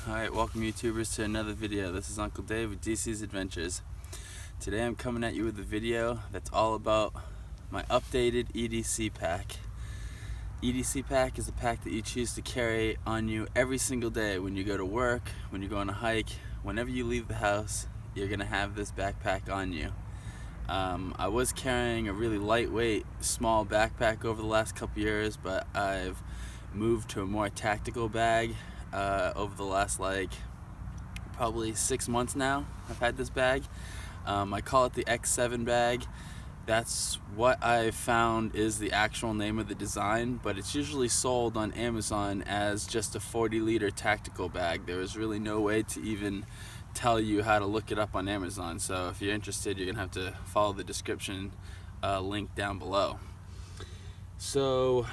Alright, welcome YouTubers to another video. This is Uncle Dave with DEECEE's Adventures. Today I'm coming at you with a video that's all about my updated EDC pack. EDC pack is a pack that you choose to carry on you every single day when you go to work, when you go on a hike, whenever you leave the house, you're going to have this backpack on you. I was carrying a really lightweight, small backpack over the last couple years, but I've moved to a more tactical bag over the last probably 6 months now. I've had this bag. I call it the X7 bag. That's what I found is the actual name of the design, but it's usually sold on Amazon as just a 40-liter tactical bag. There is really no way to even tell you how to look it up on Amazon, so if you're interested, you're gonna have to follow the description link down below. So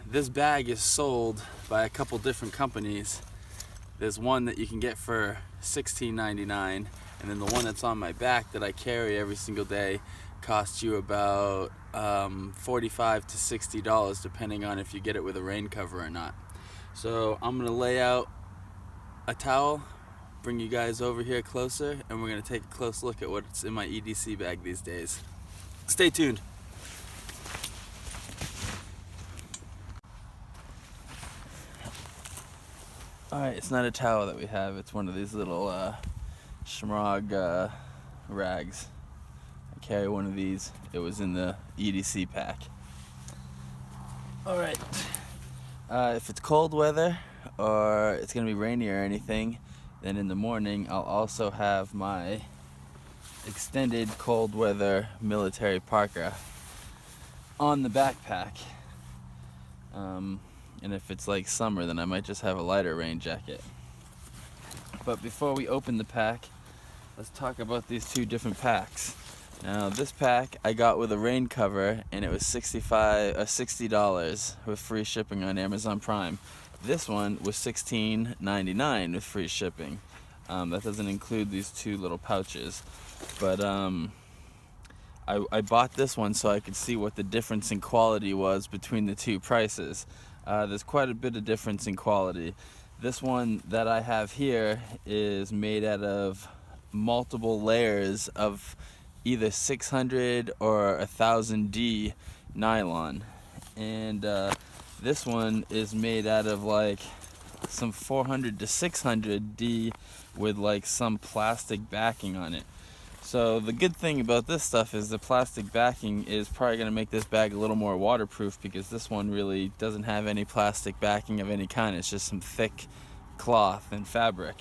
this bag is sold by a couple different companies. There's one that you can get for $16.99, and then the one that's on my back that I carry every single day costs you about $45 to $60 depending on if you get it with a rain cover or not. So I'm gonna lay out a towel, bring you guys over here closer, and we're gonna take a close look at what's in my EDC bag these days. Stay tuned. Alright, it's not a towel that we have, it's one of these little Schmrog rags. I carry one of these. It was in the EDC pack. Alright, if it's cold weather or it's going to be rainy or anything, then in the morning I'll also have my extended cold weather military parka on the backpack. And if it's like summer, then I might just have a lighter rain jacket. But before we open the pack, let's talk about these two different packs. Now this pack I got with a rain cover, and it was $60 with free shipping on Amazon Prime. This one was $16.99 with free shipping. That doesn't include these two little pouches. But I bought this one so I could see what the difference in quality was between the two prices. There's quite a bit of difference in quality. This one that I have here is made out of multiple layers of either 600 or 1000D nylon, and this one is made out of like some 400 to 600D with some plastic backing on it. So the good thing about this stuff is the plastic backing is probably going to make this bag a little more waterproof, because this one really doesn't have any plastic backing of any kind. It's just some thick cloth and fabric.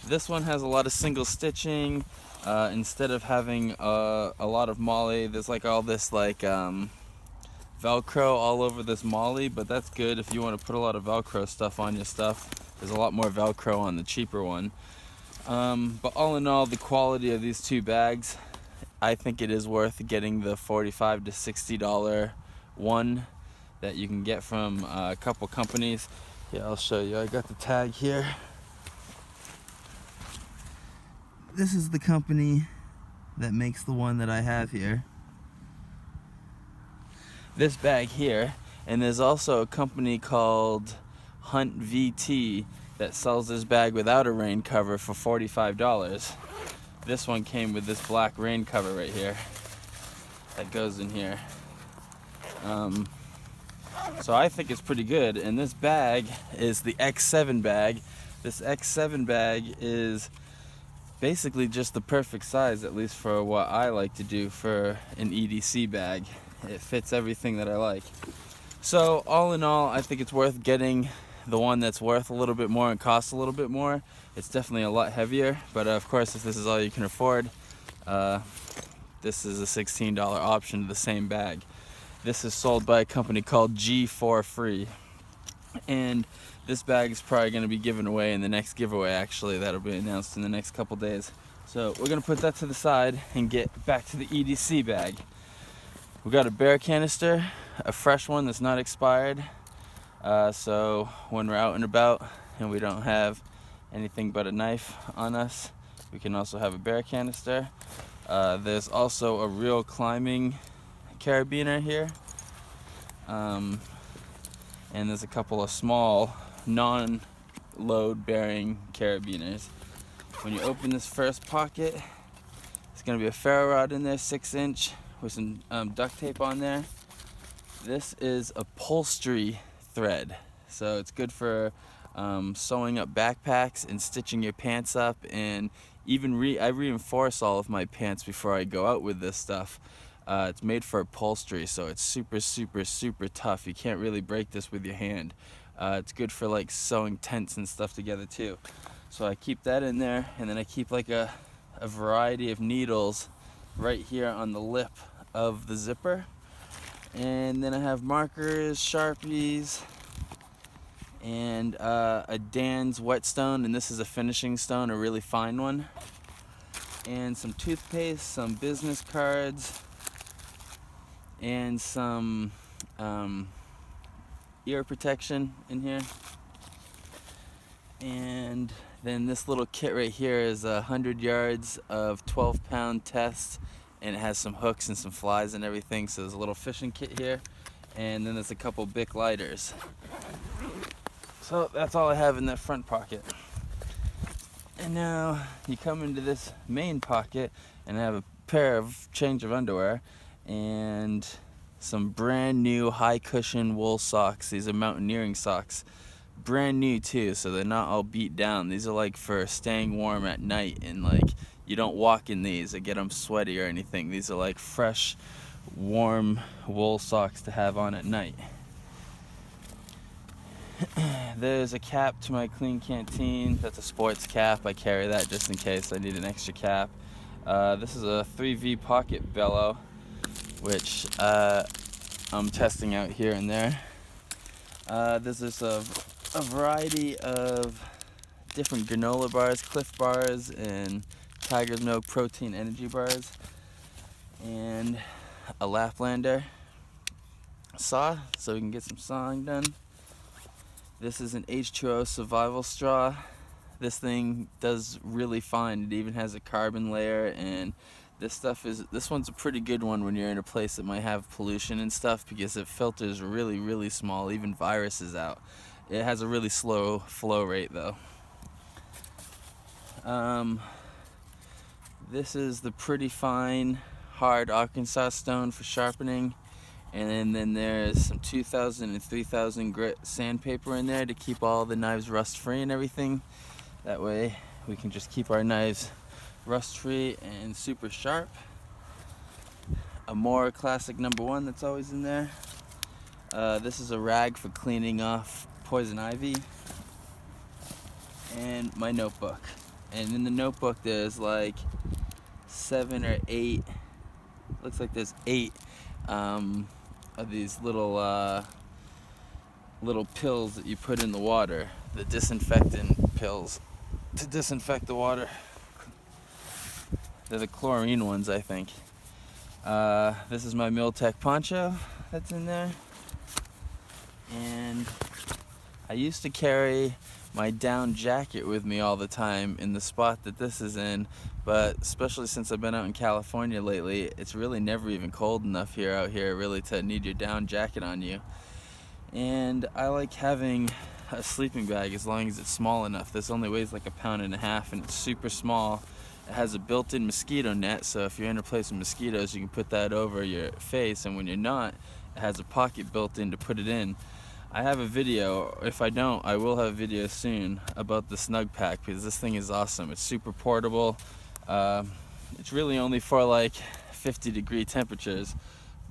This one has a lot of single stitching. Instead of having a lot of molly, there's all this Velcro all over this molly, but that's good if you want to put a lot of Velcro stuff on your stuff. There's a lot more Velcro on the cheaper one. But all in all, the quality of these two bags, I think it is worth getting the $45 to $60 one that you can get from a couple companies. Yeah, I'll show you. I got the tag here. This is the company that makes the one that I have here. This bag here, and there's also a company called Hunt VT that sells this bag without a rain cover for $45. This one came with this black rain cover right here that goes in here. So I think it's pretty good, and this bag is the X7 bag. This X7 bag is basically just the perfect size, at least for what I like to do for an EDC bag. It fits everything that I like. So all in all, I think it's worth getting the one that's worth a little bit more and costs a little bit more. It's definitely a lot heavier, but of course, if this is all you can afford, this is a $16 option to the same bag. This is sold by a company called G4 Free, and this bag is probably going to be given away in the next giveaway. Actually, that'll be announced in the next couple days. So we're going to put that to the side and get back to the EDC bag. We got a bear canister, a fresh one that's not expired. So when we're out and about and we don't have anything but a knife on us, we can also have a bear canister. There's also a real climbing carabiner here. And there's a couple of small non-load bearing carabiners. When you open this first pocket, it's going to be a ferro rod in there, 6-inch, with some duct tape on there. This is upholstery thread, so it's good for sewing up backpacks and stitching your pants up, and even I reinforce all of my pants before I go out with this stuff. It's made for upholstery, so it's super tough. You can't really break this with your hand. It's good for like sewing tents and stuff together too. So I keep that in there, and then I keep like a variety of needles right here on the lip of the zipper. And then I have markers, Sharpies, and a Dan's whetstone, and this is a finishing stone, a really fine one, and some toothpaste, some business cards, and some ear protection in here. And then this little kit right here is 100 yards of 12-pound test, and it has some hooks and some flies and everything. So there's a little fishing kit here, and then there's a couple Bic lighters. So that's all I have in that front pocket. And now you come into this main pocket, and I have a pair of change of underwear and some brand new high cushion wool socks. These are mountaineering socks, brand new too, so they're not all beat down. These are like for staying warm at night, and like you don't walk in these or get them sweaty or anything. These are like fresh, warm wool socks to have on at night. There's a cap to my clean canteen. That's a sports cap. I carry that just in case I need an extra cap. This is a 3V pocket bellow, which I'm testing out here and there. There's just a variety of different granola bars, Cliff bars, and Tiger's Milk protein energy bars, and a Laplander saw so we can get some sawing done. This is an H2O survival straw. This thing does really fine. It even has a carbon layer, and this one's a pretty good one when you're in a place that might have pollution and stuff, because it filters really small, even viruses out. It has a really slow flow rate though. This is the pretty fine hard Arkansas stone for sharpening, and then there's some 2000 and 3000 grit sandpaper in there to keep all the knives rust free and everything. That way we can just keep our knives rust free and super sharp. A more classic #1 that's always in there. This is a rag for cleaning off poison ivy, and my notebook. And in the notebook there's like 7 or 8, looks like there's 8 of these little pills that you put in the water, the disinfectant pills to disinfect the water. They're the chlorine ones, I think. This is my Miltech poncho that's in there. And I used to carry my down jacket with me all the time in the spot that this is in, but especially since I've been out in California lately, it's really never even cold enough out here really to need your down jacket on you. And I like having a sleeping bag as long as it's small enough. This only weighs like 1.5 pounds, and it's super small. It has a built-in mosquito net, so if you're in a place with mosquitoes, you can put that over your face, and when you're not, it has a pocket built in to put it in. I have a video, if I don't, I will have a video soon about the Snug Pack, because this thing is awesome. It's super portable. It's really only for like 50-degree temperatures,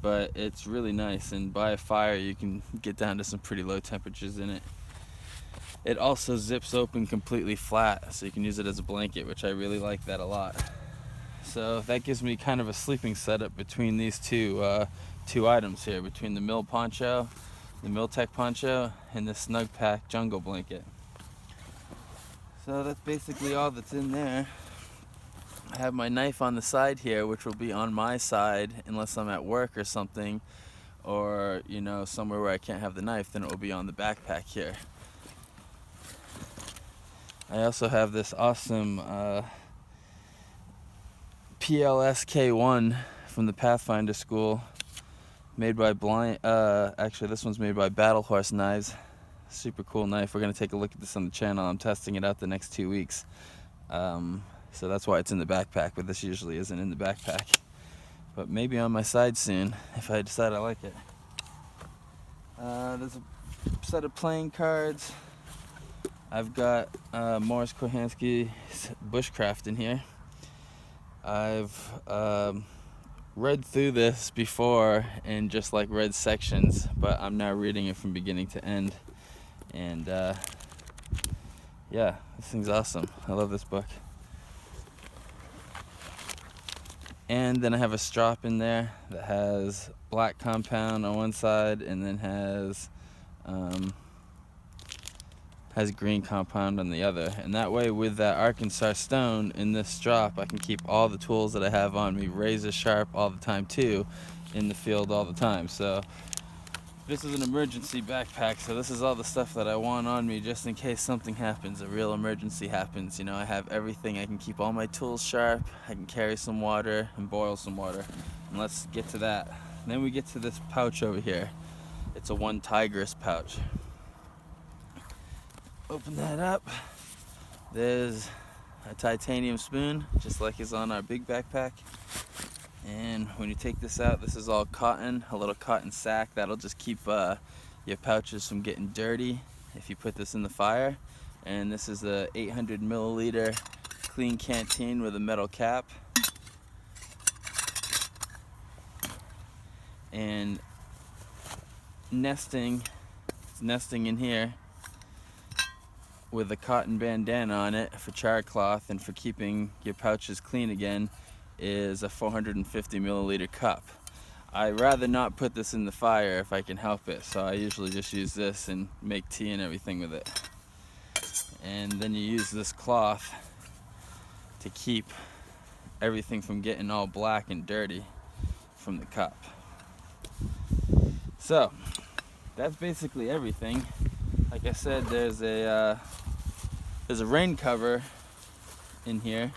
but it's really nice, and by a fire you can get down to some pretty low temperatures in it. It also zips open completely flat, so you can use it as a blanket, which I really like that a lot. So that gives me kind of a sleeping setup between these two items here, between the the Miltech poncho, and the Snug Pack jungle blanket. So that's basically all that's in there. I have my knife on the side here, which will be on my side unless I'm at work or something, or somewhere where I can't have the knife, then it will be on the backpack here. I also have this awesome PLSK1 from the Pathfinder school, made by actually this one's made by Battle Horse Knives. super cool knife. We're gonna take a look at this on the channel. I'm testing it out the next 2 weeks, so that's why it's in the backpack, but this usually isn't in the backpack, but maybe on my side soon if I decide I like it. There's a set of playing cards. I've got Morris Kohansky's Bushcraft in here. I've read through this before and just like read sections, but I'm now reading it from beginning to end, and yeah, this thing's awesome. I love this book. And then I have a strop in there that has black compound on one side and then has green compound on the other, and that way with that Arkansas stone in this strap I can keep all the tools that I have on me razor sharp all the time too, in the field all the time. So this is an emergency backpack, so this is all the stuff that I want on me just in case something happens, a real emergency happens. You know, I have everything. I can keep all my tools sharp, I can carry some water and boil some water, and let's get to that. And then we get to this pouch over here. It's a one Tigris pouch. Open that up. There's a titanium spoon, just like is on our big backpack. And when you take this out, this is all cotton, a little cotton sack that'll just keep your pouches from getting dirty if you put this in the fire. And this is a 800 milliliter clean canteen with a metal cap. And nesting in here with a cotton bandana on it for char cloth and for keeping your pouches clean again is a 450 milliliter cup. I'd rather not put this in the fire if I can help it, so I usually just use this and make tea and everything with it. And then you use this cloth to keep everything from getting all black and dirty from the cup. So that's basically everything. Like I said, there's a rain cover in here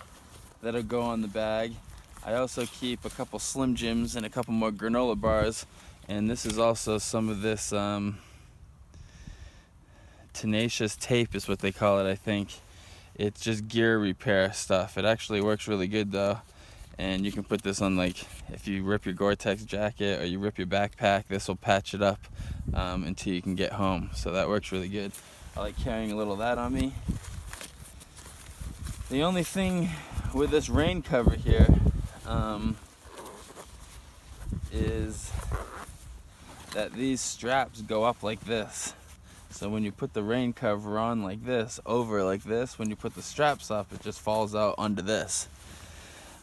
that'll go on the bag. I also keep a couple Slim Jims and a couple more granola bars, and this is also some of this tenacious tape is what they call it, I think. It's just gear repair stuff. It actually works really good though, and you can put this on, like if you rip your Gore-Tex jacket or you rip your backpack, this will patch it up until you can get home, so that works really good. I like carrying a little of that on me. The only thing with this rain cover here is that these straps go up like this. So when you put the rain cover on like this, over like this, when you put the straps up, it just falls out under this.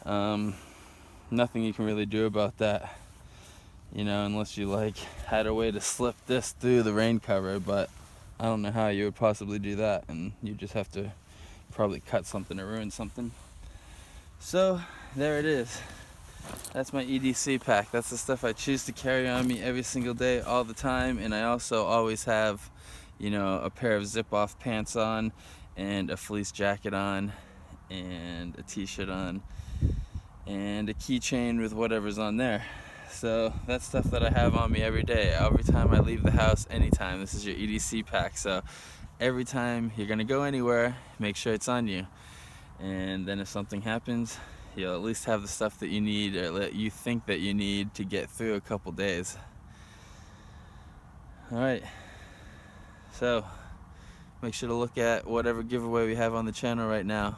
Nothing you can really do about that, you know, unless you like had a way to slip this through the rain cover, but I don't know how you would possibly do that, and you just have to probably cut something or ruin something. So there it is. That's my EDC pack. That's the stuff I choose to carry on me every single day, all the time. And I also always have, you know, a pair of zip-off pants on and a fleece jacket on and a t-shirt on and a keychain with whatever's on there. So that's stuff that I have on me every day, every time I leave the house, anytime. This is your EDC pack. So every time you're gonna go anywhere, make sure it's on you. And then if something happens, you'll at least have the stuff that you need, or that you think that you need, to get through a couple days. Alright, so make sure to look at whatever giveaway we have on the channel right now.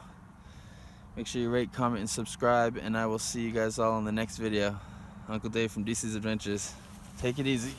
Make sure you rate, comment, and subscribe, and I will see you guys all in the next video. Uncle Dave from DEECEE's Adventures. Take it easy.